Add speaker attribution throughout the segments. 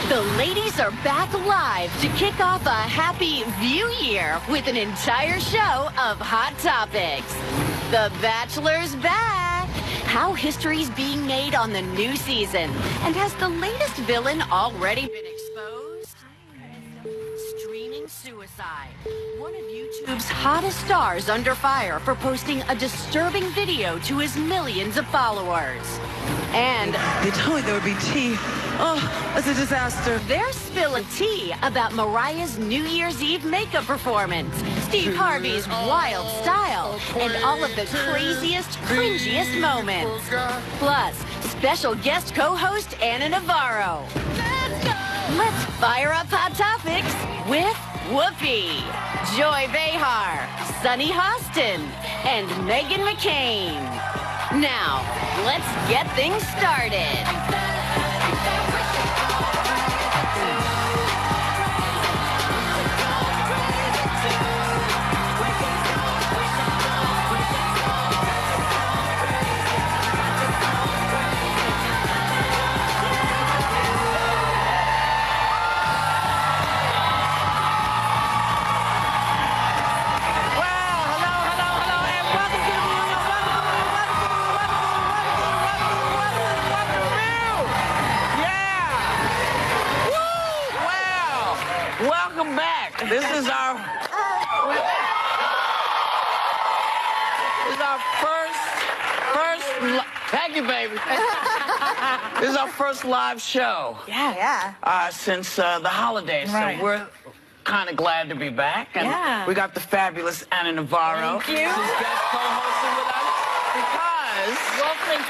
Speaker 1: The ladies are back live to kick off a happy View Year with an entire show of hot topics. The Bachelor's back. How history's being made on the new season. And has the latest villain already been exposed? Streaming suicide. One of YouTube's hottest stars under fire for posting a disturbing video to his millions of followers. And
Speaker 2: they told me there would be tea. Oh, that's a disaster.
Speaker 1: They're spilling tea about Mariah's New Year's Eve makeup performance, Steve Harvey's wild style, and all of the craziest, cringiest moments. Plus, special guest co-host Anna Navarro. Let's fire up Hot Topics with Whoopi, Joy Behar, Sunny Hostin, and Meghan McCain. Now, let's get things started.
Speaker 2: Welcome back. This is our first. Thank you, baby. This is our first live show.
Speaker 3: Yeah.
Speaker 2: Since the holidays,
Speaker 3: right.
Speaker 2: So we're kind of glad to be back. And we got the fabulous Anna Navarro.
Speaker 3: Thank you.
Speaker 2: She's guest co-hosting with us because
Speaker 3: Welcome in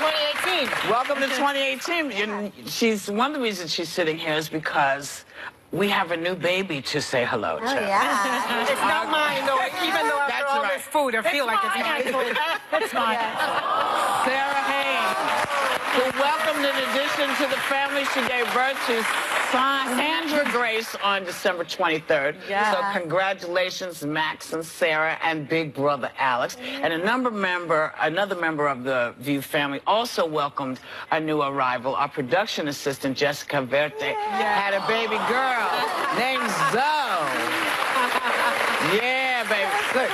Speaker 3: 2018.
Speaker 2: Welcome to 2018. She's one of the reasons she's sitting here is because we have a new baby to say hello to.
Speaker 3: Oh, yeah.
Speaker 4: It's not mine, though. Even though after all this food, I feel like it's mine.
Speaker 3: That's mine.
Speaker 2: Sarah Haynes, who welcomed in addition to the family she gave birth to Sandra Grace on December 23rd.
Speaker 3: Yeah.
Speaker 2: So congratulations, Max and Sarah and big brother Alex. And another member of the View family also welcomed a new arrival. Our production assistant, Jessica Verte, had a baby girl named Zoe. Yeah, baby. Look,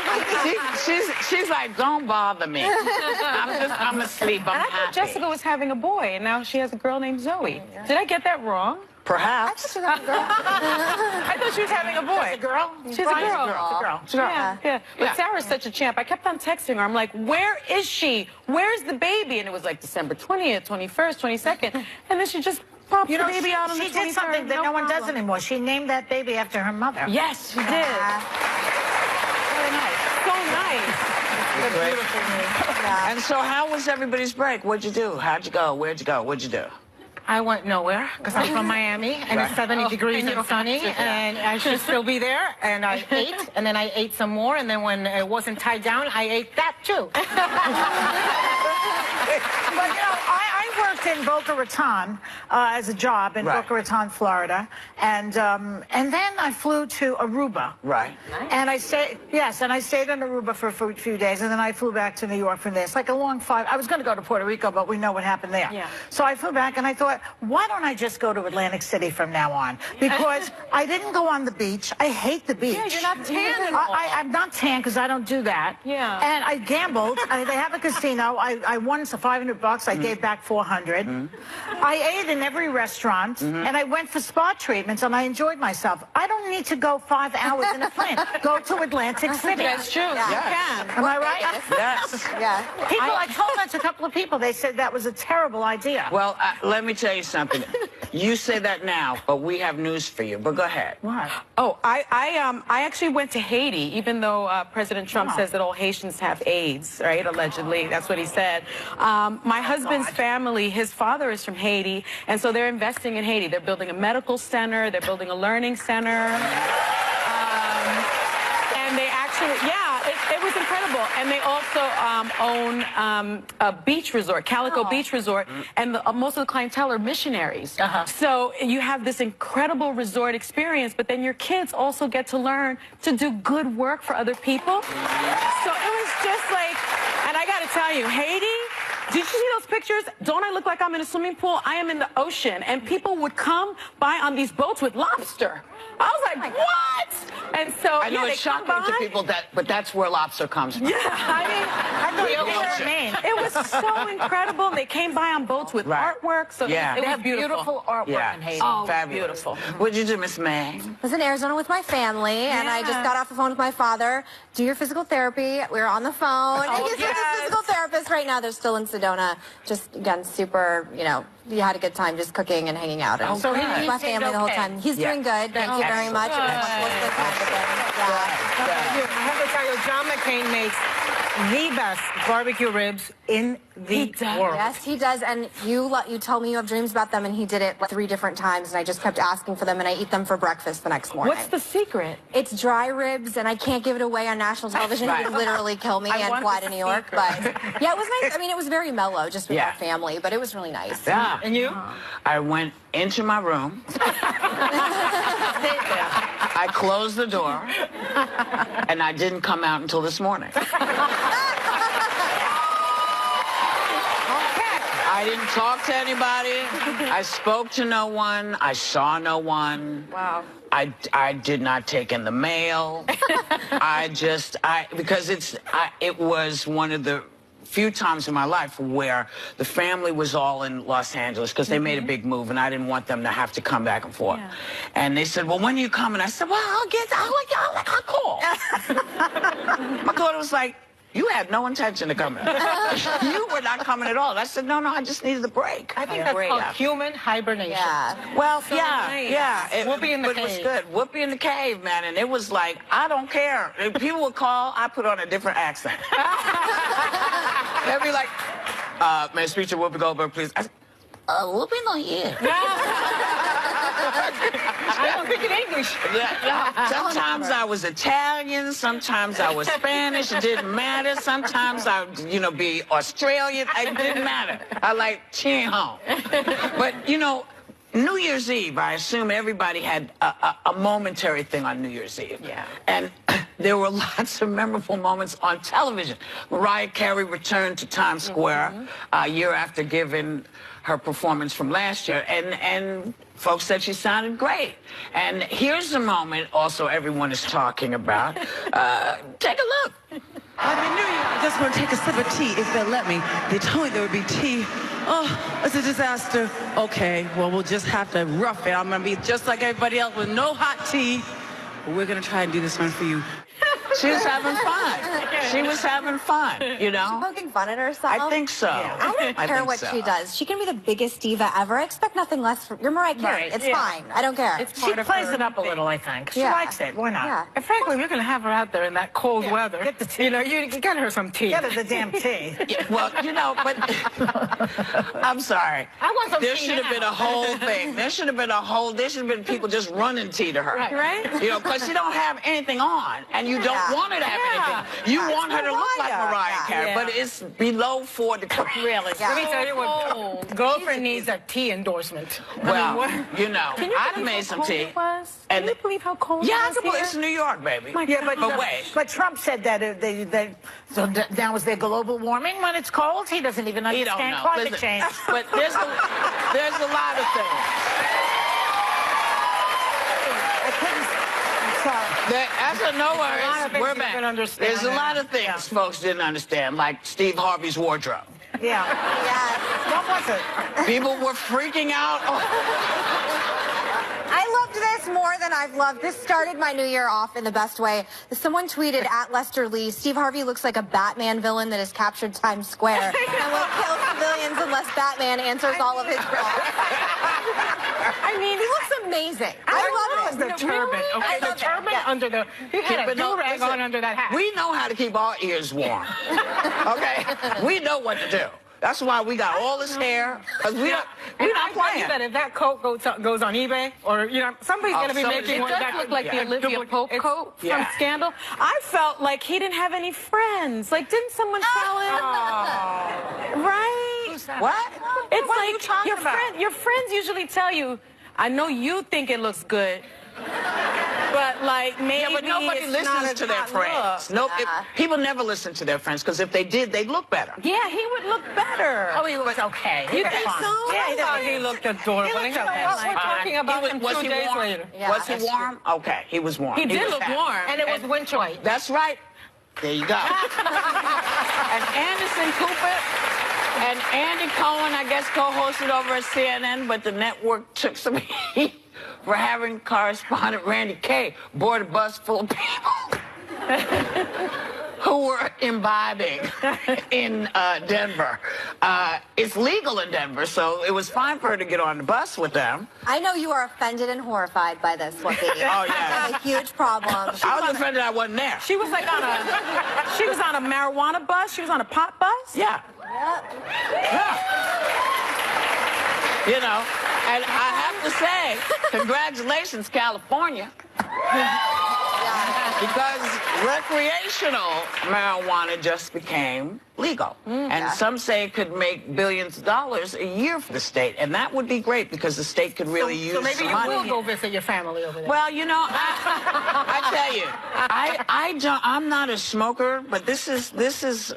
Speaker 2: she's like, don't bother me. I'm asleep. I'm
Speaker 4: I
Speaker 2: happy.
Speaker 4: thought Jessica was having a boy, and now she has a girl named Zoe. Did I get that wrong?
Speaker 2: Perhaps.
Speaker 4: I thought she was having a boy.
Speaker 3: She's a girl?
Speaker 4: She's a girl.
Speaker 2: She's a girl.
Speaker 4: Yeah. But Sarah's such a champ. I kept on texting her. I'm like, where is she? Where's the baby? And it was like December 20th, 21st, 22nd. And then she just popped the baby out on the 23rd.
Speaker 3: She did something that no one does anymore. She named that baby after her mother.
Speaker 4: Yes, she did. Very nice. So nice.
Speaker 3: Beautiful news.
Speaker 2: And so how was everybody's break? What'd you do? How'd you go? Where'd you go? What'd you do?
Speaker 4: I went nowhere because I'm from Miami and it's 70 degrees and sunny and I should still be there. And I ate and then I ate some more and then when it wasn't tied down, I ate that too.
Speaker 3: But, you know, I worked in Boca Raton as a job in Boca Raton, Florida. And then I flew to Aruba.
Speaker 2: Right.
Speaker 3: And I stayed, and I stayed in Aruba for a few days, and then I flew back to New York from there. It's like a long I was going to go to Puerto Rico, but we know what happened there.
Speaker 4: Yeah.
Speaker 3: So I flew back, and I thought, why don't I just go to Atlantic City from now on? Because I didn't go on the beach. I hate the beach.
Speaker 4: Yeah, you're not tan at all.
Speaker 3: I'm not tan because I don't do that.
Speaker 4: Yeah.
Speaker 3: And I gambled. They have a casino. I won $500. I gave back $400. I ate in every restaurant, and I went for spa treatments, and I enjoyed myself. I don't need to go 5 hours in a plane. Go to Atlantic City.
Speaker 4: That's true.
Speaker 3: Yeah.
Speaker 4: You can.
Speaker 3: Am I right?
Speaker 2: Yes.
Speaker 3: Yeah. I told that to a couple of people. They said that was a terrible idea.
Speaker 2: Well, let me tell you something. You say that now, but we have news for you. But go ahead.
Speaker 3: What?
Speaker 4: Oh, I actually went to Haiti, even though President Trump says that all Haitians have AIDS, right? Allegedly, that's what he said. My husband's family, his father is from Haiti, and so they're investing in Haiti. They're building a medical center. They're building a learning center. And they actually, it was incredible. And they also own a beach resort, Calico Beach Resort, and most of the clientele are missionaries. So you have this incredible resort experience, but then your kids also get to learn to do good work for other people. So it was just like, and I got to tell you, Haiti Did you see those pictures? Don't I look like I'm in a swimming pool? I am in the ocean, and people would come by on these boats with lobster. I was like, what? And so
Speaker 2: I know it's shocking to people but that's where lobster comes from.
Speaker 4: Yeah, I mean, it was so incredible. They came by on boats with artwork, so it was beautiful
Speaker 3: artwork in Haiti.
Speaker 4: Oh,
Speaker 2: fabulous.
Speaker 4: beautiful.
Speaker 2: What did you do, Miss May?
Speaker 5: I was in Arizona with my family, and I just got off the phone with my father. Do your physical therapy. We were on the phone. And he's with his physical therapist right now. They're still in Sedona. Just, again, super, you had a good time just cooking and hanging out. And
Speaker 3: so
Speaker 5: with
Speaker 3: he
Speaker 5: my family the whole time. He's doing good. Thank you very much. It was much more time with him.
Speaker 3: I have to tell you, John McCain makes the best barbecue ribs in the world.
Speaker 5: Yes, he does. And you told me you have dreams about them, and he did it 3 different times, and I just kept asking for them, and I eat them for breakfast the next morning.
Speaker 4: What's the secret?
Speaker 5: It's dry ribs, and I can't give it away on national television. It would literally kill me and fly to New York. But yeah, it was nice. I mean, it was very mellow, just with our family, but it was really nice.
Speaker 2: Yeah.
Speaker 3: And you?
Speaker 2: I went into my room. I closed the door, and I didn't come out until this morning. I didn't talk to anybody. I spoke to no one. I saw no one.
Speaker 4: Wow.
Speaker 2: I did not take in the mail. Because it was one of the few times in my life where the family was all in Los Angeles because they made a big move, and I didn't want them to have to come back and forth. Yeah. And they said, well, when are you coming? I said, well, I'll call. My daughter was like, you had no intention of coming. You were not coming at all. And I said, no, I just needed a break.
Speaker 3: I think that's called human hibernation.
Speaker 5: Yeah.
Speaker 2: Well,
Speaker 4: So nice.
Speaker 3: Whoopi in the
Speaker 2: But it was
Speaker 3: cave.
Speaker 2: good. Whoopi in the cave, man. And it was like, I don't care. If people would call, I put on a different accent. They'd be like, may I speak to Whoopi Goldberg, please? I said, Whoopi not here.
Speaker 3: I don't speak in English.
Speaker 2: Sometimes I was Italian, sometimes I was Spanish, it didn't matter. Sometimes I would, be Australian, it didn't matter. I like cheering home. But, New Year's Eve, I assume everybody had a momentary thing on New Year's Eve. Yeah. And there were lots of memorable moments on television. Mariah Carey returned to Times Square a year after giving her performance from last year, and folks said she sounded great. And here's the moment also everyone is talking about. Take a look.
Speaker 6: Happy New Year. I'm just going to take a sip of tea if they'll let me. They told me there would be tea. Oh, it's a disaster. Okay, well, we'll just have to rough it. I'm going to be just like everybody else with no hot tea. But we're going to try and do this one for you.
Speaker 2: She was having fun. She was having fun,
Speaker 5: She's poking fun at herself.
Speaker 2: I think so.
Speaker 5: I don't care what she does. She can be the biggest diva ever. I expect nothing less from... You're Mariah Carey. It's fine. I don't care.
Speaker 3: She plays it up a little, I think. She likes it. Why not?
Speaker 5: Yeah.
Speaker 3: And frankly, we're going to have her out there in that cold weather. Get the tea. You get her some tea. Get her the damn tea.
Speaker 2: Well, but I'm sorry.
Speaker 3: I want some
Speaker 2: There
Speaker 3: tea
Speaker 2: should have been a whole thing. There should have been people just running tea to her.
Speaker 4: Right?
Speaker 2: Because she don't have anything on, and you don't want her to have anything. You want her to look like Mariah Carey, but it's below 4 degrees.
Speaker 3: Really? Let me tell you what, girlfriend needs a tea endorsement.
Speaker 2: Well,
Speaker 4: Can you
Speaker 2: I'd have
Speaker 4: believe
Speaker 2: made
Speaker 4: how
Speaker 2: some
Speaker 4: cold
Speaker 2: tea.
Speaker 4: it was?
Speaker 2: And
Speaker 4: Can you believe how cold
Speaker 2: Yeah, I
Speaker 4: it
Speaker 2: can
Speaker 4: was
Speaker 2: believe it's
Speaker 4: here?
Speaker 2: New York, baby.
Speaker 3: Yeah,
Speaker 2: wait.
Speaker 3: But Trump said that so now is there global warming when it's cold? He doesn't even
Speaker 2: He don't
Speaker 3: understand
Speaker 2: know.
Speaker 3: climate
Speaker 2: Listen,
Speaker 3: change.
Speaker 2: But there's a lot of things.
Speaker 3: I couldn't. I'm sorry.
Speaker 2: No worries.
Speaker 3: A lot of things
Speaker 2: We're
Speaker 3: you
Speaker 2: back.
Speaker 3: didn't understand.
Speaker 2: There's a lot of things folks didn't understand, like Steve Harvey's wardrobe.
Speaker 3: Yeah.
Speaker 5: Yes.
Speaker 3: What was it?
Speaker 2: People were freaking out.
Speaker 5: I loved this more than I've loved. This started my new year off in the best way. Someone tweeted at Lester Lee, Steve Harvey looks like a Batman villain that has captured Times Square and will kill civilians unless Batman answers all of his calls. I mean, he looks amazing. I love
Speaker 3: The turban. Okay, the turban under the... He had a do-rag on under that hat.
Speaker 2: We know how to keep our ears warm. Okay? We know what to do. That's why we got all this hair. Because we're not playing.
Speaker 3: That if that coat goes on eBay, or somebody's going to be making one.
Speaker 4: It does look like the Olivia Pope coat from
Speaker 2: Yeah.
Speaker 4: Scandal. I felt like he didn't have any friends. Like, didn't someone tell him? Right?
Speaker 2: What?
Speaker 4: It's
Speaker 2: What are you
Speaker 4: like
Speaker 2: talking about?
Speaker 4: your friends usually tell you, I know you think it looks good, But like maybe
Speaker 2: Yeah, but nobody
Speaker 4: it's
Speaker 2: listens
Speaker 4: not
Speaker 2: to their
Speaker 4: hot
Speaker 2: friends.
Speaker 4: look.
Speaker 2: People never listen to their friends because if they did, they'd look better.
Speaker 4: Yeah, he would look better.
Speaker 3: Oh, he looks okay.
Speaker 4: You think so?
Speaker 3: Yeah,
Speaker 7: I thought he looked adorable.
Speaker 3: He looked
Speaker 7: We're talking about him
Speaker 2: Was
Speaker 7: 2
Speaker 2: he
Speaker 7: days
Speaker 2: warm?
Speaker 7: later.
Speaker 5: Yeah,
Speaker 2: Was he
Speaker 5: that's
Speaker 2: warm? Okay, he was warm.
Speaker 4: He did
Speaker 2: was
Speaker 4: look
Speaker 2: happy.
Speaker 4: warm.
Speaker 3: And it was winter weight.
Speaker 2: That's right. There you go.
Speaker 8: And Anderson Cooper and Andy Cohen, I guess, co-hosted over at CNN, but the network took some heat for having correspondent Randy Kay board a bus full of people who were imbibing in Denver. It's legal in Denver, so it was fine for her to get on the bus with them.
Speaker 5: I know you are offended and horrified by this, Whoopi.
Speaker 2: Oh, yeah.
Speaker 5: That's a huge problem.
Speaker 2: I was offended I wasn't there.
Speaker 4: She was like on a marijuana bus. She was on a pot bus.
Speaker 2: Yeah. Yeah. You know, and I have to say, congratulations, California. Because recreational marijuana just became legal. And some say it could make billions of dollars a year for the state. And that would be great because the state could really use
Speaker 3: So maybe
Speaker 2: some
Speaker 3: you
Speaker 2: money.
Speaker 3: will go visit your family over there.
Speaker 2: Well, you know, I tell you, I'm not a smoker, but this is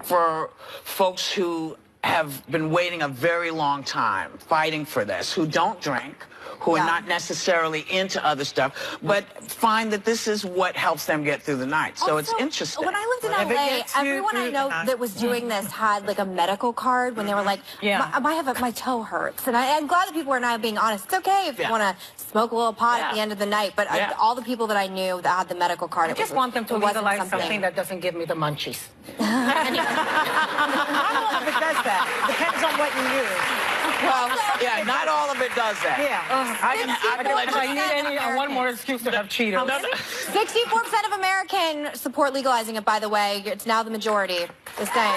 Speaker 2: for folks who have been waiting a very long time fighting for this, who don't drink, who are not necessarily into other stuff, but find that this is what helps them get through the night. So it's
Speaker 5: Also,
Speaker 2: interesting.
Speaker 5: When I lived in
Speaker 3: If it
Speaker 5: LA,
Speaker 3: gets you
Speaker 5: everyone I
Speaker 3: through
Speaker 5: know
Speaker 3: the night.
Speaker 5: that was doing this had like a medical card when they were like, my toe hurts. And I'm glad that people are now being honest. It's okay if you want to smoke a little pot at the end of the night, but all the people that I knew that had the medical card,
Speaker 3: I just want them to legalize something that doesn't give me the munchies. Not all of it does that. Depends on what you use.
Speaker 2: Well, yeah, not all of it does that.
Speaker 3: Yeah.
Speaker 2: I can let
Speaker 7: If I need one more excuse to have Cheetos.
Speaker 5: 64% of Americans support legalizing it, by the way. It's now the majority. Just saying.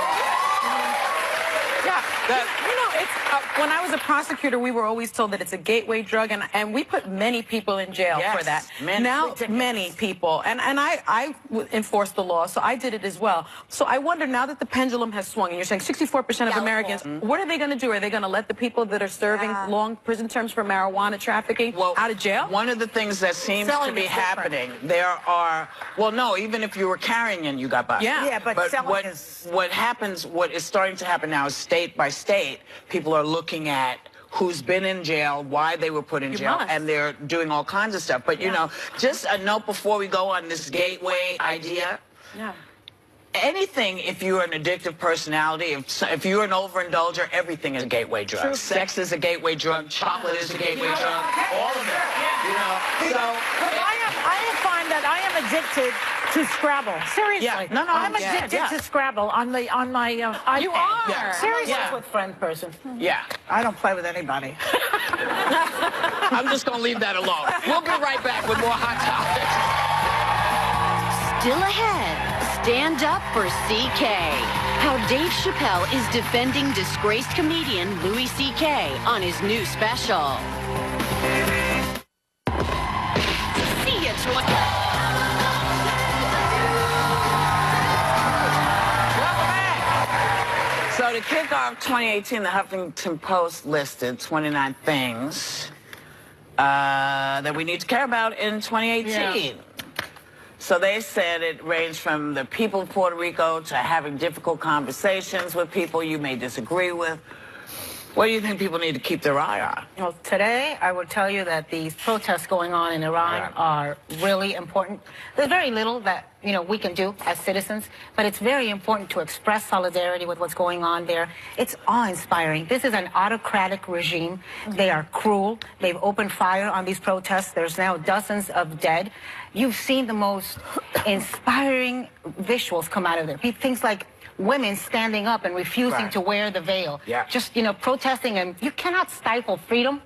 Speaker 4: Yeah. You know, it's when I was a prosecutor, we were always told that it's a gateway drug, and we put many people in jail for that. Now, many people. And I enforced the law, so I did it as well. So I wonder, now that the pendulum has swung, and you're saying 64% of Americans, what are they going to do? Are they going to let the people that are serving long prison terms for marijuana trafficking out of jail?
Speaker 2: One of the things that seems to be happening, there are, well, no, even if you were carrying in, you got busted.
Speaker 3: Yeah, but selling
Speaker 2: what happens, what is starting to happen now is state by state, people are looking at who's been in jail, why they were put in jail, and they're doing all kinds of stuff. But, you know, just a note before we go on this gateway idea.
Speaker 4: Yeah.
Speaker 2: Anything, if you're an addictive personality, if you're an overindulger, everything is a gateway drug. Sex is a gateway drug. Chocolate is a gateway drug. All of it. You know. So
Speaker 3: I find that I am addicted to Scrabble. Seriously.
Speaker 2: Yeah. No,
Speaker 3: I'm addicted to Scrabble on my iPad.
Speaker 4: You are.
Speaker 2: Yeah.
Speaker 3: Seriously.
Speaker 2: Yeah.
Speaker 3: With friend person.
Speaker 2: yeah.
Speaker 3: I don't play with anybody.
Speaker 2: I'm just going to leave that alone. We'll be right back with more Hot Topics.
Speaker 1: Still ahead, stand up for CK. How Dave Chappelle is defending disgraced comedian Louis CK on his new special. See ya,
Speaker 2: So to kick off 2018, the Huffington Post listed 29 things that we need to care about in 2018. Yeah. So they said it ranged from the people of Puerto Rico to having difficult conversations with people you may disagree with. What do you think people need to keep their eye on?
Speaker 3: Well, today I will tell you that these protests going on in Iran are really important. There's very little that, you know, we can do as citizens, but it's very important to express solidarity with what's going on there. It's awe-inspiring. This is an autocratic regime. They are cruel. They've opened fire on these protests. There's now dozens of dead. You've seen the most inspiring visuals come out of there. Things like women standing up and refusing to wear the veil. Just, you know, protesting, and you cannot stifle freedom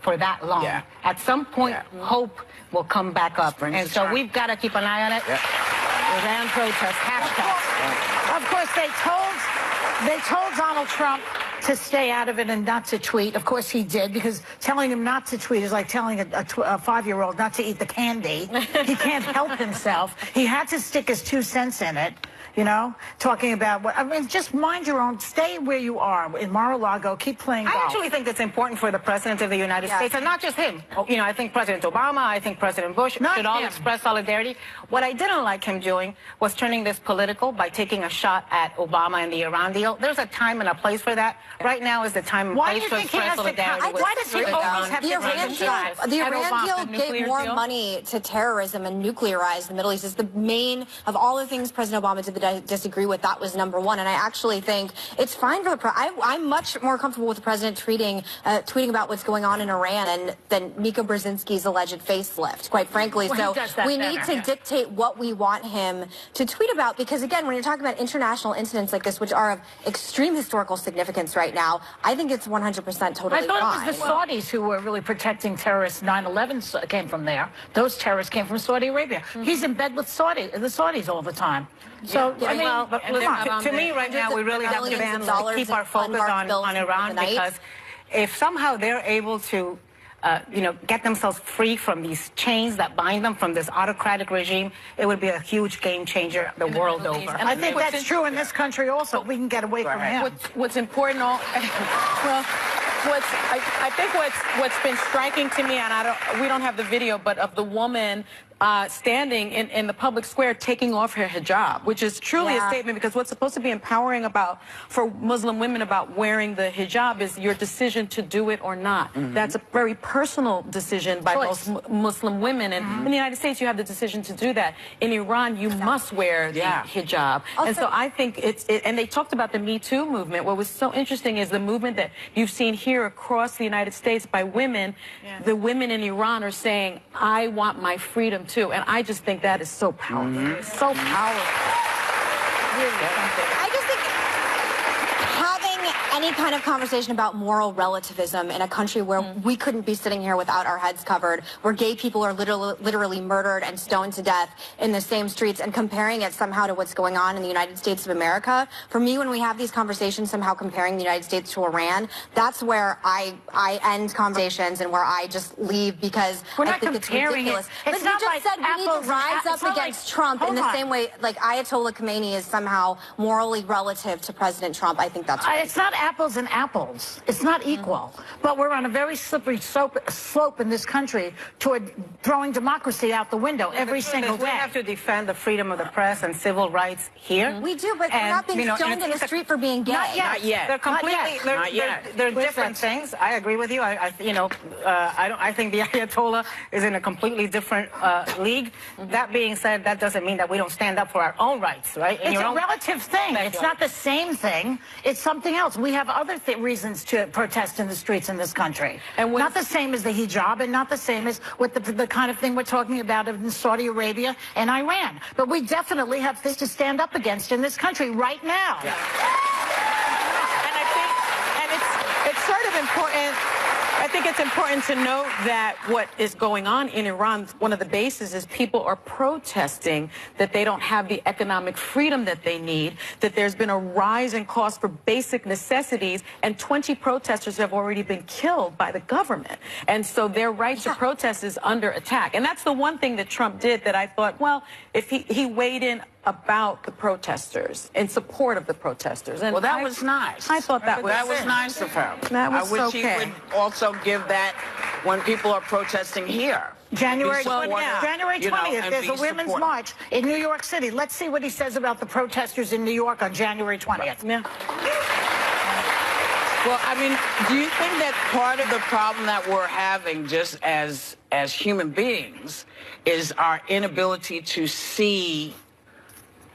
Speaker 3: for that long. At some point, hope will come back up. And so we've got to keep an eye on it. Iran protest, hashtag. Of course, they told Donald Trump to stay out of it and not to tweet. Of course he did, because telling him not to tweet is like telling a 5-year-old not to eat the candy. He can't help himself. He had to stick his 2 cents in it. you know, talking about what, I mean, just mind your own, stay where you are in Mar-a-Lago, keep playing golf.
Speaker 7: I actually think it's important for the President of the United States, and not just him. You know, I think President Obama, I think President Bush should all express solidarity. What I didn't like him doing was turning this political by taking a shot at Obama and the Iran deal. There's a time and a place for that. Right now is the time and place to express solidarity.
Speaker 3: Why does he always have
Speaker 5: the Iran deal gave more money to terrorism and nuclearize the Middle East. Is the main of all the things President Obama did that I disagree with. That was number one, and I actually think it's fine for the I'm much more comfortable with the president tweeting about what's going on in Iran than Mika Brzezinski's alleged facelift, quite frankly.
Speaker 3: Well,
Speaker 5: so we need to dictate what we want him to tweet about, because again, when you're talking about international incidents like this, which are of extreme historical significance right now, I think it's 100% totally
Speaker 3: I thought
Speaker 5: fine.
Speaker 3: it was the Saudis who were really protecting terrorists. 9/11 came from there. Those terrorists came from Saudi Arabia. He's in bed with the Saudis all the time. So, I mean,
Speaker 7: well, but to me right now, we really have to keep our focus on Iran, because if somehow they're able to you know, get themselves free from these chains that bind them from this autocratic regime, it would be a huge game changer the world over.
Speaker 3: And I think that's true in this country also. We can get away from him.
Speaker 4: What's important, well, I think what's been striking to me, and we don't have the video, but of the woman standing in the public square taking off her hijab, which is truly a statement, because what's supposed to be empowering for Muslim women about wearing the hijab is your decision to do it or not. That's a very personal decision by most Muslim women, and in the United States you have the decision to do that. In Iran you must wear the hijab. And so I think and they talked about the Me Too movement. What was so interesting is the movement that you've seen here across the United States by women. The women in Iran are saying, I want my freedom too, and I just think that is so powerful. So powerful.
Speaker 5: I just think having any kind of conversation about moral relativism in a country where we couldn't be sitting here without our heads covered, where gay people are literally murdered and stoned to death in the same streets, and comparing it somehow to what's going on in the United States of America, for me, when we have these conversations somehow comparing the United States to Iran, that's where I end conversations and where I just leave, because I think it's ridiculous. But you just said we need to rise up against Trump in the same way, like Ayatollah Khomeini is somehow morally relative to President Trump. I think that's right.
Speaker 3: It's not apples and apples. It's not equal. But we're on a very slippery slope in this country toward throwing democracy out the window every single day.
Speaker 7: We have to defend the freedom of the press and civil rights here.
Speaker 5: We do, but we're not being stoned in the street for being gay.
Speaker 7: Not yet. They're completely. They're different things. I agree with you. I think the Ayatollah is in a completely different league. That being said, that doesn't mean that we don't stand up for our own rights, right?
Speaker 3: It's a relative thing. It's not the same thing. It's something else. We have other reasons to protest in the streets in this country. And not the same as the hijab, and not the same as with the kind of thing we're talking about in Saudi Arabia and Iran. But we definitely have things to stand up against in this country right now.
Speaker 4: And I think, it's sort of important. I think it's important to note that what is going on in Iran, one of the bases is people are protesting that they don't have the economic freedom that they need, that there's been a rise in cost for basic necessities, and 20 protesters have already been killed by the government. And so their right to protest is under attack. And that's the one thing that Trump did that I thought, well, if he weighed in about the protesters, in support of the protesters. And
Speaker 2: well, that was nice.
Speaker 4: I thought that was
Speaker 2: nice of him.
Speaker 4: That was
Speaker 2: I wish he would also give that when people are protesting here.
Speaker 3: January 20th, there's a women's march in New York City. Let's see what he says about the protesters in New York on January 20th.
Speaker 4: Yeah.
Speaker 2: Well, I mean, do you think that part of the problem that we're having just as human beings is our inability to see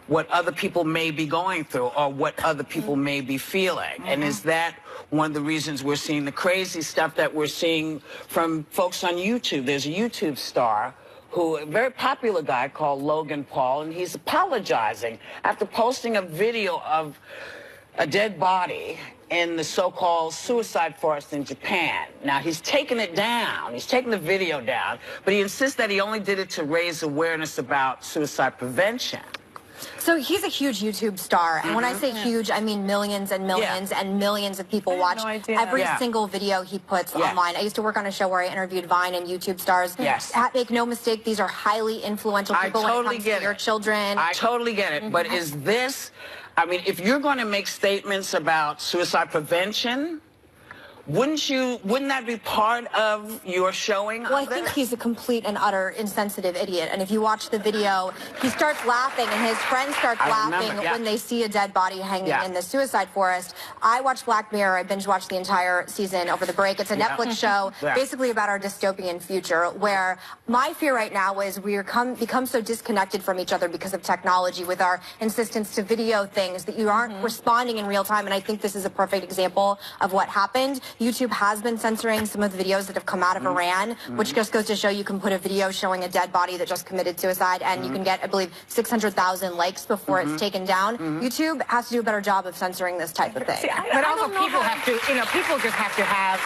Speaker 2: what other people may be going through or what other people may be feeling? And is that one of the reasons we're seeing the crazy stuff that we're seeing from folks on YouTube? There's a YouTube star a very popular guy called Logan Paul, and he's apologizing after posting a video of a dead body in the so-called suicide forest in Japan. Now, he's taken it down. He's taken the video down, but he insists that he only did it to raise awareness about suicide prevention.
Speaker 5: So he's a huge YouTube star, and when I say huge, I mean millions and millions and millions of people watch every single video he puts online. I used to work on a show where I interviewed Vine and YouTube stars. Make no mistake, these are highly influential people when it comes to your children.
Speaker 2: I totally get it, but is this, I mean, if you're going to make statements about suicide prevention, wouldn't that be part of your showing?
Speaker 5: Well, I think he's a complete and utter insensitive idiot. And if you watch the video, he starts laughing and his friends start laughing when they see a dead body hanging in the suicide forest. I watched Black Mirror. I binge watched the entire season over the break. It's a Netflix show basically about our dystopian future, where my fear right now is we become so disconnected from each other because of technology, with our insistence to video things, that you aren't responding in real time. And I think this is a perfect example of what happened. YouTube has been censoring some of the videos that have come out of Iran, which just goes to show you can put a video showing a dead body that just committed suicide, and you can get, I believe, 600,000 likes before it's taken down. YouTube has to do a better job of censoring this type of thing.
Speaker 7: See, but also people have to, people just have to have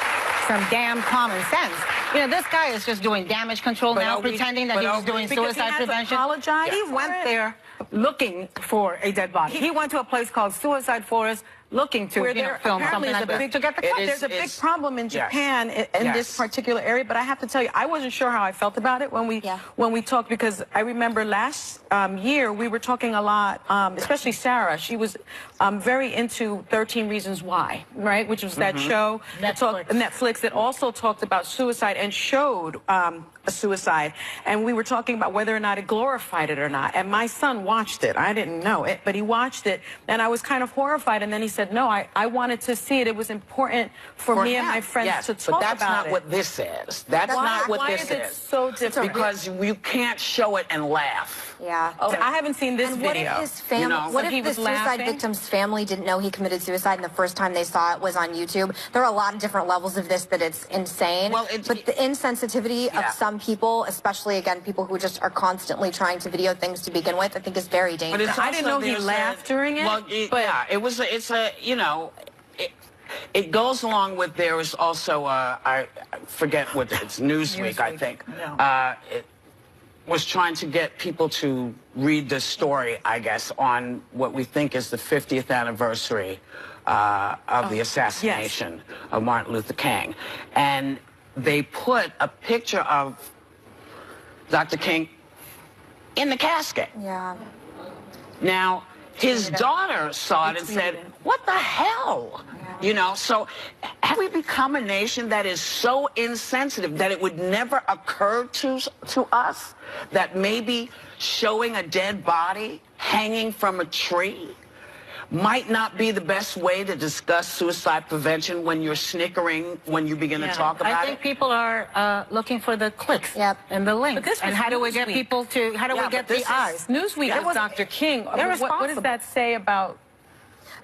Speaker 7: some damn common sense. You know, this guy is just doing damage control now, pretending that he was doing suicide prevention. He went there looking for a dead body. He went to a place called Suicide Forest, looking to film something like this to get the cut.
Speaker 4: There's a big problem in Japan in this particular area, but I have to tell you, I wasn't sure how I felt about it when we talked, because I remember last year we were talking a lot, especially Sarah. She was very into 13 Reasons Why, right? Which was that show, Netflix, that also talked about suicide and showed a suicide, and we were talking about whether or not it glorified it or not. And my son watched it. I didn't know it, but he watched it, and I was kind of horrified. And then he said, no, I wanted to see it. It was important for me and my friends to talk about it.
Speaker 2: But that's not what this is. That's not what this is.
Speaker 4: Why is it so different?
Speaker 2: Because you can't show it and laugh.
Speaker 4: I haven't seen this video.
Speaker 5: What if his family, what if the suicide victim's family didn't know he committed suicide, and the first time they saw it was on YouTube? There are a lot of different levels of this that it's insane. But the insensitivity of some people, especially, again, people who just are constantly trying to video things to begin with, I think is very dangerous.
Speaker 4: But I didn't know he laughed during it.
Speaker 2: Well, it goes along with, there was also, I forget what it's, Newsweek, I think. It was trying to get people to read the story, I guess, on what we think is the 50th anniversary of the assassination of Martin Luther King. And they put a picture of Dr. King in the casket. Now, his daughter saw it and said, what the hell? You know, so have we become a nation that is so insensitive that it would never occur to us that maybe showing a dead body hanging from a tree might not be the best way to discuss suicide prevention when you're snickering when you begin to talk about it?
Speaker 7: I think people are looking for the clicks and the links. And how do we get people to, how do we get the eyes?
Speaker 4: Newsweek was Dr. King. What does that say about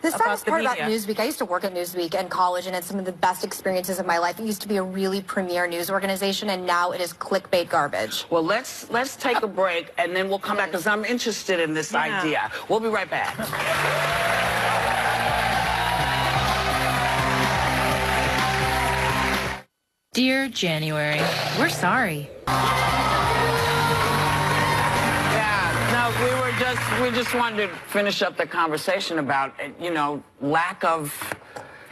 Speaker 5: the saddest part about Newsweek, I used to work at Newsweek in college and had some of the best experiences of my life. It used to be a really premier news organization, and now it is clickbait garbage.
Speaker 2: Well, let's take a break, and then we'll come back, because I'm interested in this idea. We'll be right back.
Speaker 9: Dear January, we're sorry.
Speaker 2: We just wanted to finish up the conversation about, lack of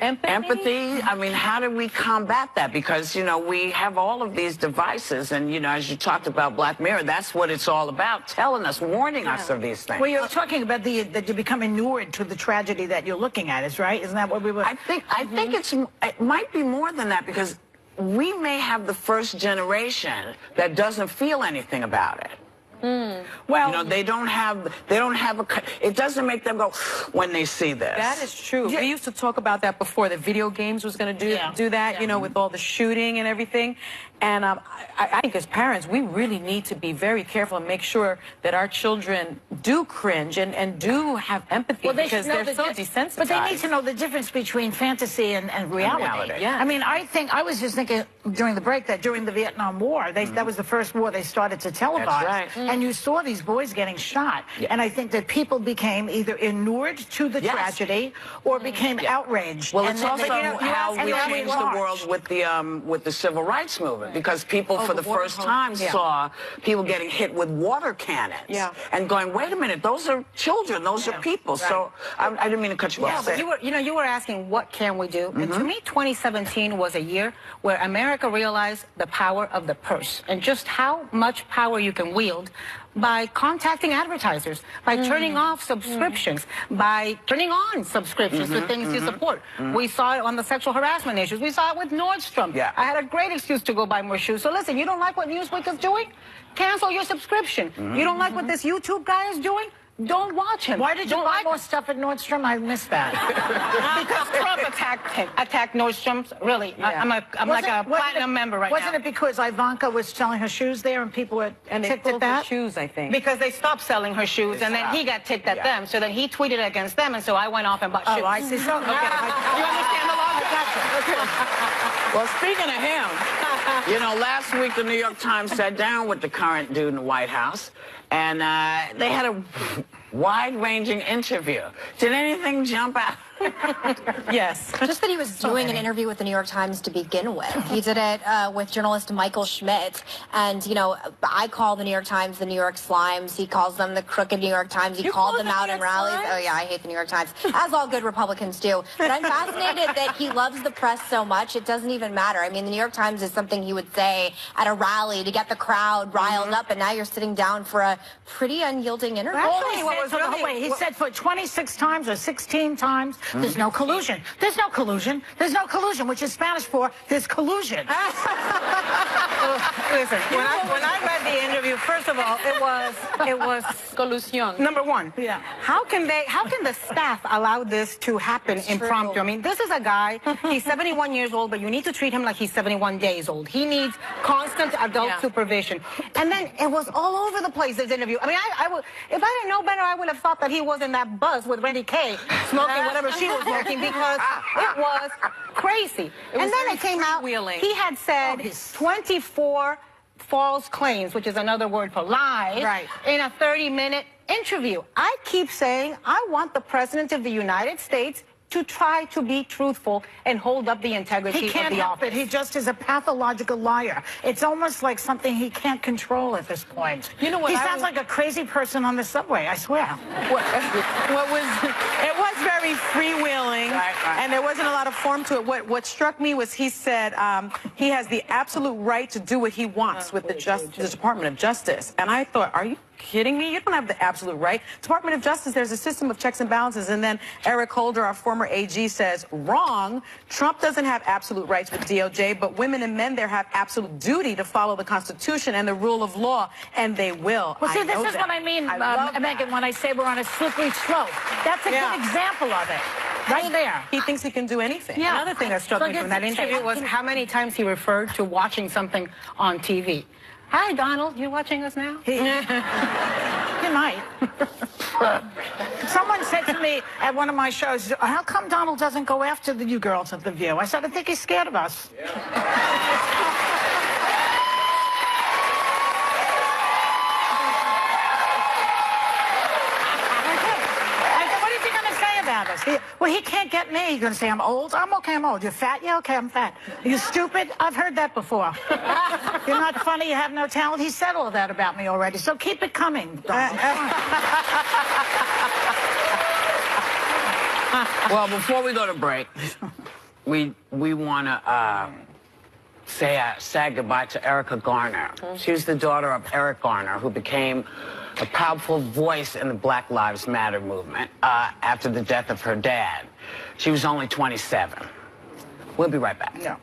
Speaker 2: empathy. I mean, how do we combat that? Because, we have all of these devices, and, as you talked about Black Mirror, that's what it's all about, telling us, warning us of these things.
Speaker 3: Well, you're talking about that you become inured to the tragedy that you're looking at, is right? Isn't that what we were?
Speaker 2: I think it might be more than that, because we may have the first generation that doesn't feel anything about it. Well, they don't have it doesn't make them go when they see this.
Speaker 4: That is true. We used to talk about that before, that video games was going to do that, with all the shooting and everything. And I think as parents, we really need to be very careful and make sure that our children do cringe and do have empathy, because they're so desensitized.
Speaker 3: But they need to know the difference between fantasy and reality. I mean, I was just thinking during the break that during the Vietnam War, that was the first war they started to televise.
Speaker 2: That's right.
Speaker 3: And you saw these boys getting shot. And I think that people became either inured to the tragedy or became outraged.
Speaker 2: Well, it's also how we changed the world with the civil rights movement. because people for the first time saw people getting hit with water cannons and going, wait a minute, those are children, those are people. So I didn't mean to cut you off.
Speaker 7: But you were asking, what can we do? And to me, 2017 was a year where America realized the power of the purse and just how much power you can wield by contacting advertisers, by turning off subscriptions, by turning on subscriptions to things you support. We saw it on the sexual harassment issues. We saw it with Nordstrom. I had a great excuse to go buy more shoes. So listen, you don't like what Newsweek is doing? Cancel your subscription. You don't like what this YouTube guy is doing? Don't watch him.
Speaker 3: Why did you buy more stuff at Nordstrom? I missed that.
Speaker 7: Because Trump attacked Nordstrom's. Really, I'm like a platinum member right now.
Speaker 3: Wasn't it because Ivanka was selling her shoes there and people were ticked at that?
Speaker 4: Shoes, I think.
Speaker 7: Because they stopped selling her shoes, and then he got ticked at them. So then he tweeted against them, and so I went off and bought shoes.
Speaker 3: Oh, I see. So,
Speaker 7: you understand the logic?
Speaker 2: Well, speaking of him, you know, last week the New York Times sat down with the current dude in the White House, and they had a wide-ranging interview. Did anything jump out?
Speaker 4: Yes.
Speaker 5: Just that he was doing an interview with the New York Times to begin with. He did it with journalist Michael Schmidt. And, you know, I call the New York Times the New York Slimes. He calls them the crooked New York Times. He called them out in rallies. Oh, yeah, I hate the New York Times, as all good Republicans do. But I'm fascinated that he loves the press so much, it doesn't even matter. I mean, the New York Times is something he would say at a rally to get the crowd riled up, and now you're sitting down for a pretty unyielding interview.
Speaker 3: Actually, he said for 26 times or 16 times, there's no collusion. There's no collusion. There's no collusion, which is Spanish for there's collusion.
Speaker 7: Listen, when I read the interview, first of all, it was
Speaker 4: Collusion.
Speaker 7: Number one. How can the staff allow this to happen impromptu? I mean, this is a guy, he's 71 years old, but you need to treat him like he's 71 days old. He needs constant adult supervision. And then it was all over the place, this interview. I mean, if I didn't know better, I would have thought that he was in that buzz with Randy Kay smoking whatever she was smoking, because it was crazy. And then it came out, he had said 24 false claims, which is another word for lies, in a 30-minute interview. I keep saying I want the President of the United States to try to be truthful and hold up the integrity of the office.
Speaker 3: He can't help it. He just is a pathological liar. It's almost like something he can't control at this point. You know what? He sounds like a crazy person on the subway, I swear.
Speaker 6: It was very freewheeling, and there wasn't a lot of form to it. What struck me was he said he has the absolute right to do what he wants with the Department of Justice. And I thought, are you kidding me? You don't have the absolute right. Department of Justice, there's a system of checks and balances. And then Eric Holder, our former AG, says, wrong. Trump doesn't have absolute rights with DOJ, but women and men there have absolute duty to follow the Constitution and the rule of law, and they will.
Speaker 3: Well, see, this is what I mean, Megan, when I say we're on a slippery slope. That's a good example of it. Right there.
Speaker 6: He thinks he can do anything.
Speaker 7: Yeah. Another thing that struck me from that interview was how many times he referred to watching something on TV. Hi, Donald. You watching us now?
Speaker 3: He might. Someone said to me at one of my shows, how come Donald doesn't go after you girls at The View? I said, I think he's scared of us. Well, he can't get me. He's going to say, I'm old. I'm okay, I'm old. You're fat? Yeah, okay, I'm fat. You stupid? I've heard that before. You're not funny, you have no talent. He said all that about me already, so keep it coming, Donald.
Speaker 2: Well, before we go to break, we want to say sad goodbye to Erica Garner. She's the daughter of Eric Garner, who became a powerful voice in the Black Lives Matter movement after the death of her dad. She was only 27. We'll be right back.
Speaker 3: Yeah.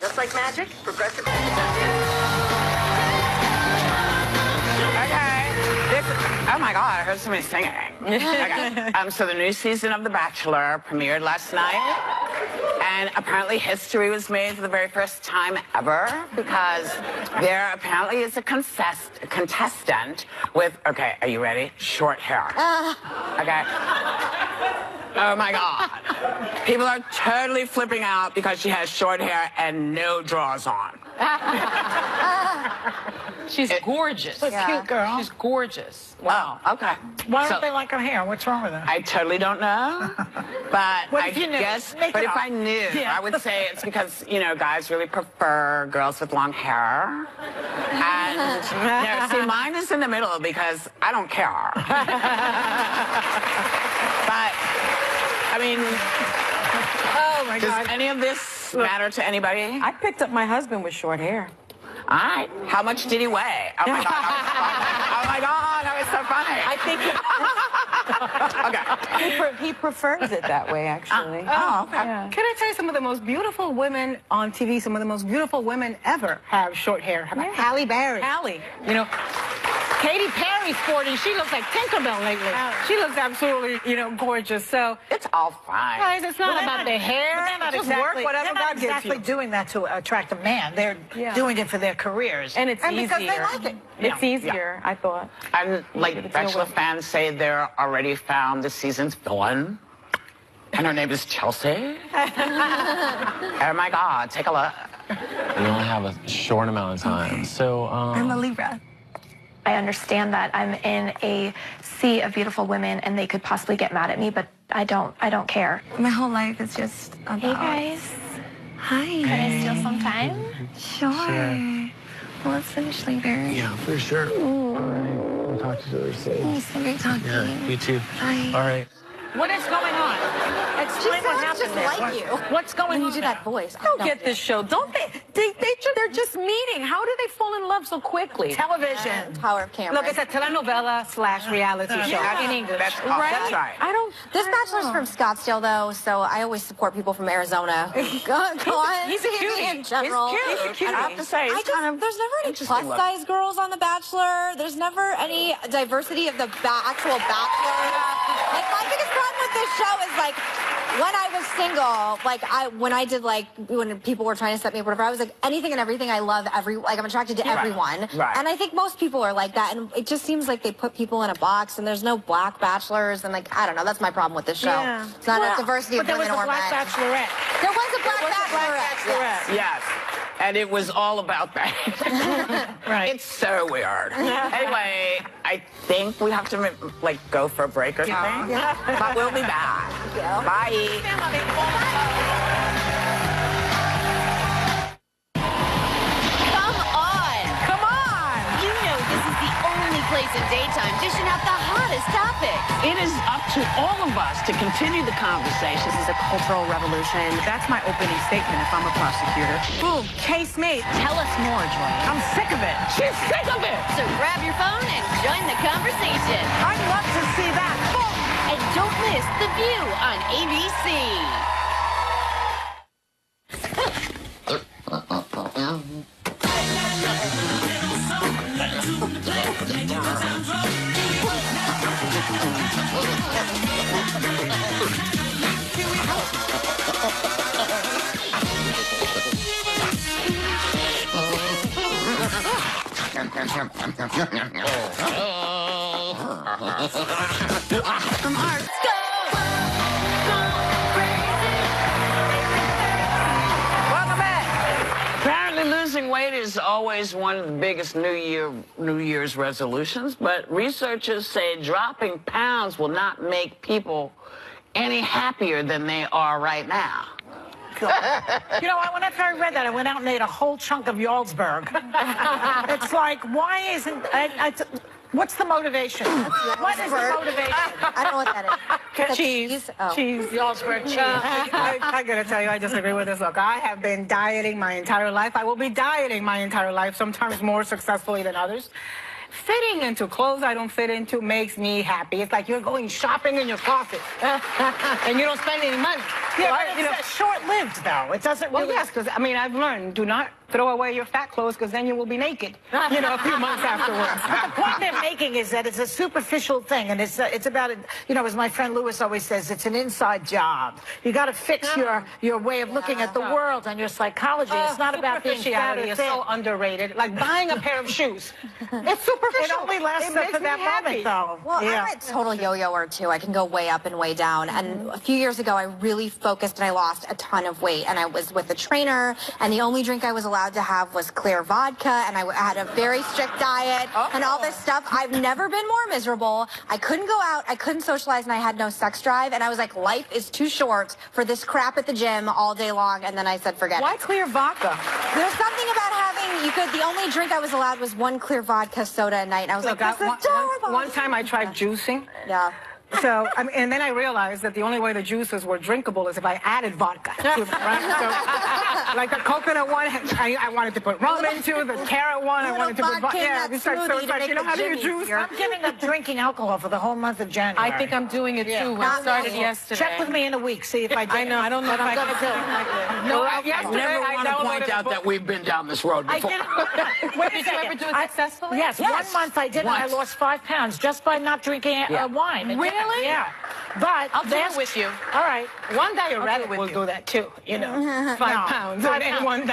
Speaker 10: Just like magic, progressive.
Speaker 2: Oh my God, I heard somebody singing. Okay. So the new season of The Bachelor premiered last night. And apparently history was made for the very first time ever, because there apparently is a contestant with, okay, are you ready? Short hair. Okay. Oh my God. People are totally flipping out because she has short hair and no drawers on.
Speaker 4: She's gorgeous.
Speaker 3: She's a cute girl.
Speaker 4: She's gorgeous.
Speaker 2: Wow. Okay.
Speaker 3: Why
Speaker 2: So-
Speaker 3: don't they like her hair? What's wrong with her?
Speaker 2: I totally don't know, but
Speaker 3: What
Speaker 2: I
Speaker 3: if you knew?
Speaker 2: guess.
Speaker 3: Make
Speaker 2: But
Speaker 3: it
Speaker 2: if
Speaker 3: up.
Speaker 2: I knew,
Speaker 3: Yeah.
Speaker 2: I would say it's because guys really prefer girls with long hair. And see, mine is in the middle because I don't care. But I mean,
Speaker 3: Oh my
Speaker 2: does
Speaker 3: God.
Speaker 2: any of this matter to anybody?
Speaker 4: I picked up my husband with short hair.
Speaker 2: All right. How much did he weigh? Oh my God. Oh my God. That was so funny.
Speaker 4: I think
Speaker 2: Okay.
Speaker 4: he prefers it that way, actually.
Speaker 2: Oh, okay.
Speaker 4: Yeah.
Speaker 7: Can I tell you, some of the most beautiful women on TV, some of the most beautiful women ever have short hair. How about Halle Berry?
Speaker 4: Hallie.
Speaker 7: Katy Perry sporting. She looks like Tinkerbell lately. She looks absolutely, gorgeous. So,
Speaker 2: It's all fine.
Speaker 7: guys, it's not about the hair.
Speaker 3: But they're not
Speaker 7: Just
Speaker 3: exactly,
Speaker 7: work whatever
Speaker 3: they're not
Speaker 7: God gives
Speaker 3: exactly
Speaker 7: you.
Speaker 3: doing that to attract a man. They're doing it for their careers.
Speaker 4: And it's easier.
Speaker 3: because they like it.
Speaker 4: It's easier, I thought.
Speaker 2: And like
Speaker 4: It's
Speaker 2: Bachelor
Speaker 4: no way.
Speaker 2: fans say they're already found this season's villain. And her name is Chelsea. Oh my God, take a look.
Speaker 11: We only have a short amount of time. So,
Speaker 12: I'm a Libra. I understand that I'm in a sea of beautiful women and they could possibly get mad at me, but I don't care. My whole life is just about...
Speaker 9: Hey guys,
Speaker 12: Hi.
Speaker 9: can I steal some time?
Speaker 12: Sure. Well, let's finish later.
Speaker 11: yeah, for sure. All right. We'll talk to you later soon.
Speaker 12: It's so great talking.
Speaker 11: Yeah, you too.
Speaker 12: Bye.
Speaker 11: All right.
Speaker 3: What is going on? Explain
Speaker 5: She
Speaker 3: what
Speaker 5: sounds
Speaker 3: happened
Speaker 5: just
Speaker 3: there.
Speaker 5: like you.
Speaker 3: What's going
Speaker 5: When
Speaker 3: on?
Speaker 5: you do that voice.
Speaker 4: I don't get this show. Don't they? They're just meeting. How do they fall in love so quickly?
Speaker 3: Television.
Speaker 5: Power of camera.
Speaker 7: Look, it's a telenovela/reality show in English.
Speaker 2: That's right.
Speaker 4: I don't.
Speaker 5: This bachelor's from Scottsdale, though, so I always support people from Arizona. Go on.
Speaker 4: He's a
Speaker 5: TV
Speaker 4: cutie.
Speaker 5: in general.
Speaker 2: He's cute.
Speaker 4: He's a
Speaker 2: I have to say, it's kind of
Speaker 5: There's never any
Speaker 2: interesting look.
Speaker 5: plus-size girls on The Bachelor. There's never any diversity of the actual Bachelor. Like, my biggest problem with this show is, like, when I was single, when people were trying to set me up, whatever, I was like, anything and everything I love, I'm attracted to everyone.
Speaker 2: Right.
Speaker 5: And I think most people are like that, and it just seems like they put people in a box, and there's no black bachelors, and like, I don't know, that's my problem with this show.
Speaker 3: Yeah.
Speaker 5: It's not a diversity
Speaker 3: But
Speaker 5: of
Speaker 3: there was
Speaker 5: women
Speaker 3: a
Speaker 5: or
Speaker 3: black
Speaker 5: men.
Speaker 3: bachelorette.
Speaker 5: There was a black bachelorette.
Speaker 2: Yes. And it was all about that.
Speaker 3: Right.
Speaker 2: It's so weird. Anyway, I think we have to go for a break or something.
Speaker 5: Yeah.
Speaker 2: But we'll be back. Bye.
Speaker 1: Come on!
Speaker 4: Come on!
Speaker 1: You know this is the only place in daytime dishing out the hottest topics.
Speaker 8: It is up to all of us to continue the conversation.
Speaker 7: This is a cultural revolution. That's my opening statement if I'm a prosecutor. Boom, case made.
Speaker 1: Tell us more, Joy.
Speaker 7: I'm sick of it.
Speaker 8: She's sick of it!
Speaker 1: So grab your phone and join the conversation.
Speaker 3: I'd love to see that.
Speaker 1: And don't miss The View on ABC.
Speaker 2: Welcome back. Apparently losing weight is always one of the biggest New Year's resolutions, but researchers say dropping pounds will not make people any happier than they are right now.
Speaker 3: You know, when I read that, I went out and ate a whole chunk of Jarlsberg. It's like, why isn't... what's the motivation? What is the motivation?
Speaker 5: I don't know what that is. The
Speaker 7: Cheese.
Speaker 5: Oh.
Speaker 7: Cheese.
Speaker 3: Jarlsberg cheese.
Speaker 7: I gotta tell you, I disagree with this. Look, I have been dieting my entire life. I will be dieting my entire life, sometimes more successfully than others. Fitting into clothes I don't fit into makes me happy. It's like you're going shopping in your closet and you don't spend any money.
Speaker 3: Yeah, but it's short-lived, though. It doesn't
Speaker 7: Well,
Speaker 3: really...
Speaker 7: yes, because, I've learned, do not throw away your fat clothes because then you will be naked, a few months afterwards.
Speaker 3: But the point they're making is that it's a superficial thing, and it's about, as my friend Lewis always says, it's an inside job. You got to fix your way of looking at the world and your psychology. It's not about being fat or
Speaker 7: Superficiality is
Speaker 3: thin.
Speaker 7: so underrated. Like buying a pair of shoes. It's superficial.
Speaker 3: It only lasts
Speaker 7: It makes
Speaker 3: for
Speaker 7: me
Speaker 3: that
Speaker 7: happy.
Speaker 3: moment, though.
Speaker 5: Well, I'm a total yo-yoer too. I can go way up and way down. And a few years ago, I really focused and I lost a ton of weight. And I was with a trainer, and the only drink I was allowed allowed to have was clear vodka, and I had a very strict diet and all this stuff. I've never been more miserable. I couldn't go out, I couldn't socialize, and I had no sex drive. And I was like, life is too short for this crap at the gym all day long. And then I said, forget it.
Speaker 4: Why clear vodka?
Speaker 5: There's something about the only drink I was allowed was one clear vodka soda a night. And I was like, this is terrible.
Speaker 7: One time I tried juicing.
Speaker 5: Yeah.
Speaker 7: So, and then I realized that the only way the juices were drinkable is if I added vodka to them, right? So, like the coconut one, I wanted to put rum into, the carrot one, I wanted to put vodka.
Speaker 5: Yeah,
Speaker 7: so it's like, you know how to do juice?
Speaker 3: I'm giving up drinking alcohol for the whole month of January.
Speaker 4: I think I'm doing it too. I started yesterday.
Speaker 3: Check with me in a week, see if I do.
Speaker 4: I know. I don't know if I'm
Speaker 3: going to do.
Speaker 4: No,
Speaker 7: yesterday
Speaker 2: Never
Speaker 7: I
Speaker 2: want to point
Speaker 7: downloaded a
Speaker 2: out
Speaker 7: book.
Speaker 2: that we've been down this road
Speaker 3: I
Speaker 2: before.
Speaker 3: did.
Speaker 4: Wait, did you ever do it successfully?
Speaker 3: Yes, 1 month I did, and I
Speaker 2: Once.
Speaker 3: lost 5 pounds just by not drinking wine.
Speaker 4: Really?
Speaker 3: Yeah. But
Speaker 4: I'll do it with you.
Speaker 3: All right.
Speaker 7: One diuretic will do that too, you know. 5 pounds in one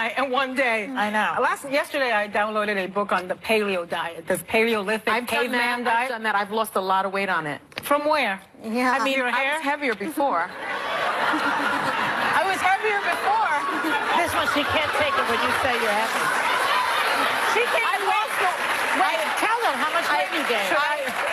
Speaker 7: day.
Speaker 3: I know.
Speaker 7: Yesterday I downloaded a book on the paleo diet, this Paleolithic caveman diet.
Speaker 4: I've done that. I've lost a lot of weight on it.
Speaker 7: From where?
Speaker 5: Yeah.
Speaker 7: I mean, your
Speaker 4: I
Speaker 7: hair?
Speaker 4: was heavier before.
Speaker 7: I was heavier before.
Speaker 3: This one, she can't take it when you say you're happy. She can't. Tell them how much weight you gained.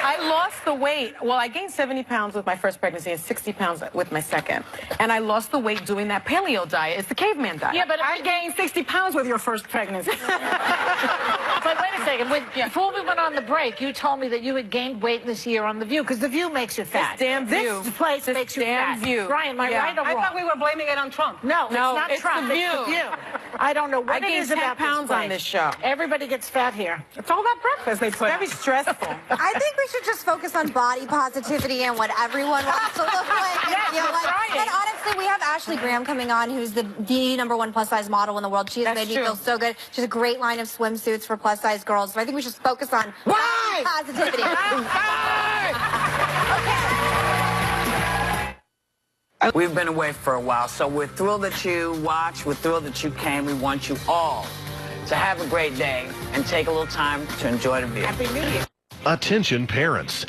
Speaker 4: I lost the weight. Well, I gained 70 pounds with my first pregnancy and 60 pounds with my second. And I lost the weight doing that paleo diet. It's the caveman diet.
Speaker 7: Yeah, but I gained 60 pounds with your first pregnancy.
Speaker 3: But wait a second. Before we went on the break, you told me that you had gained weight this year on The View, because The View makes you fat.
Speaker 4: This damn View.
Speaker 3: This place makes you fat.
Speaker 4: View.
Speaker 3: Brian, am I right or
Speaker 7: I
Speaker 3: wrong?
Speaker 7: thought we were blaming it on Trump.
Speaker 3: No, it's not
Speaker 4: it's
Speaker 3: Trump.
Speaker 4: The
Speaker 3: It's The
Speaker 4: View.
Speaker 3: View. I don't know what
Speaker 4: I
Speaker 3: it
Speaker 4: gained
Speaker 3: is
Speaker 4: 10
Speaker 3: about
Speaker 4: pounds
Speaker 3: this place.
Speaker 4: on this show.
Speaker 3: Everybody gets fat here.
Speaker 7: It's all that breakfast they put.
Speaker 4: Very stressful.
Speaker 5: I think we should just focus on body positivity and what everyone wants to look like and feel like. And honestly, we have Ashley Graham coming on, who's the #1 plus-size model in the world. She has made me feel so good. She has a great line of swimsuits for plus-size girls. So I think we should focus on body positivity.
Speaker 2: We've been away for a while, so we're thrilled that you watched. We're thrilled that you came. We want you all to have a great day and take a little time to enjoy The View.
Speaker 3: Happy New Year.
Speaker 13: Attention parents.